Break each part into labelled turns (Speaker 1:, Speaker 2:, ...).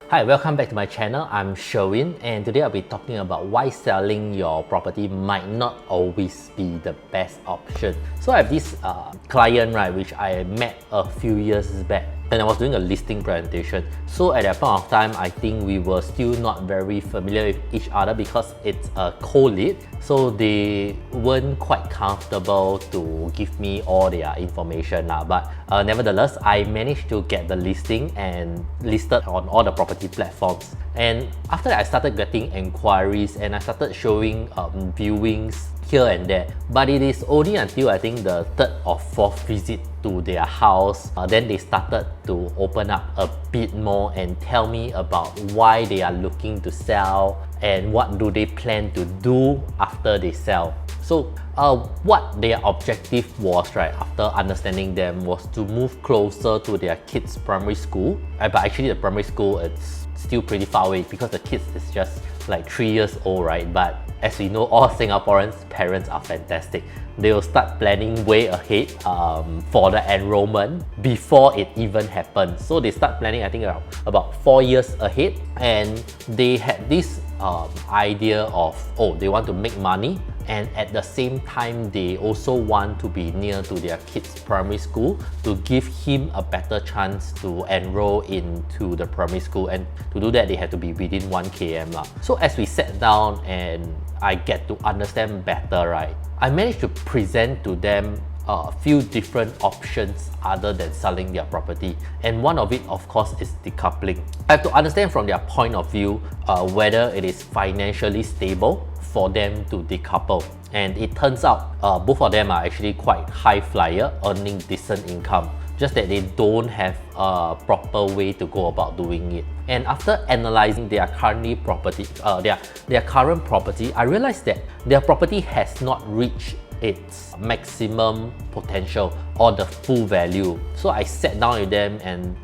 Speaker 1: Hi, welcome back to my channel. I'm Sherwin, and today I'll be talking about why selling your property might not always be the best option. So I have this client, right, which I met a few years back, and I was doing a listing presentation. So at that point of time, I think we were still not very familiar with each other because it's a co-lead. So they weren't quite comfortable to give me all their information. But nevertheless, I managed to get the listing and listed on all the property platforms. And after that, I started getting inquiries and I started showing viewings here and there. But it is only until I think the third or fourth visit to their house, then they started to open up a bit more and tell me about why they are looking to sell and what do they plan to do after they sell. So what their objective was, right, after understanding them, was to move closer to their kids' primary school. But actually the primary school, it's still pretty far away because the kids is just like 3 years old, right? But as we know, all Singaporeans' parents are fantastic. They will start planning way ahead for the enrollment before it even happens. So they start planning, I think, about 4 years ahead, and they had this idea of, they want to make money, and at the same time they also want to be near to their kids' primary school to give him a better chance to enroll into the primary school. And to do that, they had to be within 1 km. So as we sat down and I get to understand better, right, I managed to present to them a few different options other than selling their property, and one of it, of course, is decoupling. I have to understand from their point of view whether it is financially stable for them to decouple. And it turns out both of them are actually quite high flyer, earning decent income, just that they don't have a proper way to go about doing it. And after analyzing their current property, I realized that their property has not reached its maximum potential or the full value. So I sat down with them and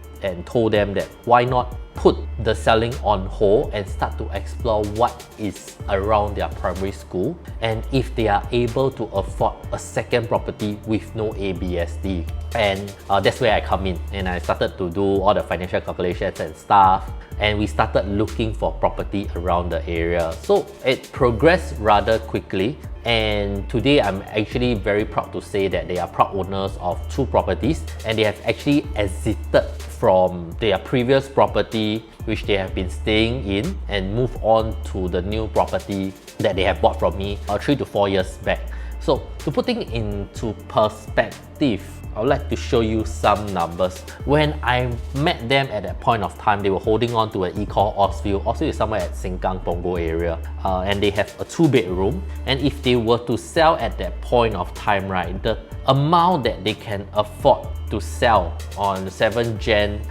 Speaker 1: told them that why not put the selling on hold and start to explore what is around their primary school, and if they are able to afford a second property with no ABSD. And that's where I come in, and I started to do all the financial calculations and stuff, and we started looking for property around the area. So it progressed rather quickly, and today I'm actually very proud to say that they are proud owners of 2 properties, and they have actually exited from their previous property which they have been staying in and move on to the new property that they have bought from me 3 to 4 years back. So to put things into perspective, I would like to show you some numbers. When I met them at that point of time, they were holding on to an e-call Osville. Osville is somewhere at Sengkang, Punggol area, and they have a 2-bedroom. And if they were to sell at that point of time, right, the amount that they can afford to sell on 7th Jan,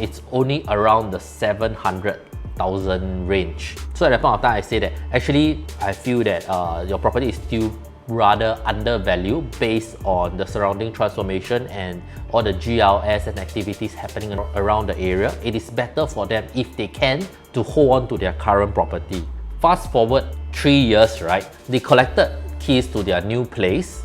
Speaker 1: it's only around the 700,000 range. So at that point of time, I say that actually I feel that your property is still rather undervalued based on the surrounding transformation and all the GLS and activities happening around the area. It is better for them, if they can, to hold on to their current property. Fast forward 3 years, right? They collected keys to their new place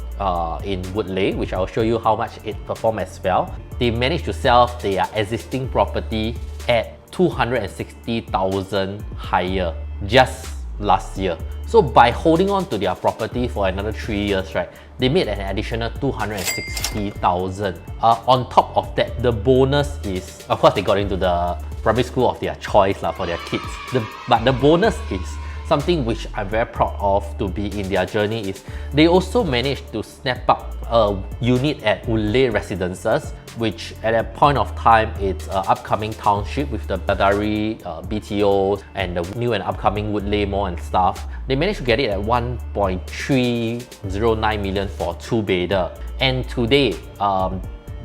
Speaker 1: in Woodleigh, which I'll show you how much it performed as well. They managed to sell their existing property at 260,000 higher just last year. So by holding on to their property for another 3 years, right, they made an additional 260,000. On top of that, the bonus is, of course, they got into the primary school of their choice for their kids. But the bonus is something which I'm very proud of to be in their journey, is they also managed to snap up a unit at Woodleigh Residences, which at that point of time, it's an upcoming township with the Badari BTOs and the new and upcoming Woodleigh Mall and stuff. They managed to get it at 1.309 million for 2-bedder. And today,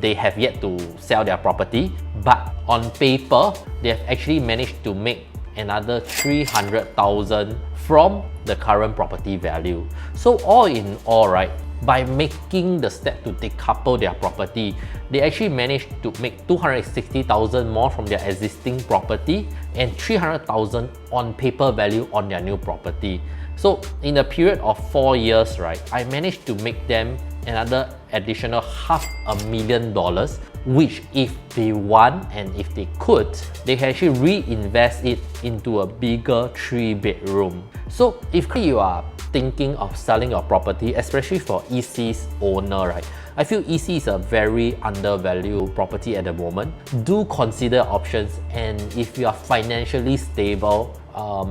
Speaker 1: they have yet to sell their property, but on paper, they have actually managed to make another 300,000 from the current property value. So all in all, right, by making the step to decouple their property, they actually managed to make 260,000 more from their existing property and 300,000 on paper value on their new property. So in a period of 4 years, right, I managed to make them another additional $500,000 which if they want and if they could, they can actually reinvest it into a bigger 3-bedroom. So if you are thinking of selling your property, especially for EC's owner, right? I feel EC is a very undervalued property at the moment. Do consider options, and if you are financially stable,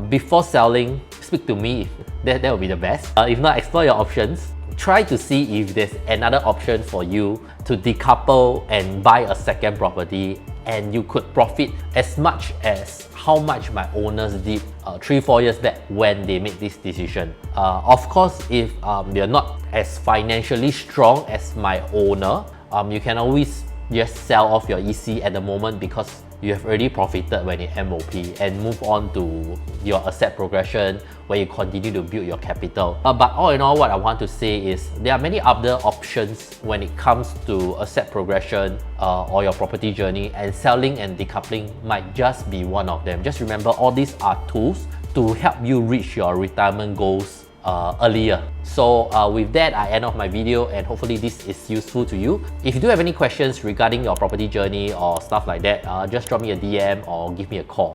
Speaker 1: before selling, speak to me. That will be the best. If not, explore your options. Try to see if there's another option for you to decouple and buy a second property, and you could profit as much as how much my owners did 3-4 years back when they made this decision. Of course, if you're not as financially strong as my owner, you can always just sell off your EC at the moment because you have already profited when it MOP, and move on to your asset progression where you continue to build your capital. But all in all, what I want to say is there are many other options when it comes to asset progression or your property journey, and selling and decoupling might just be one of them. Just remember, all these are tools to help you reach your retirement goals earlier. So with that, I end off my video, and hopefully this is useful to you. If you do have any questions regarding your property journey or stuff like that, just drop me a DM or give me a call.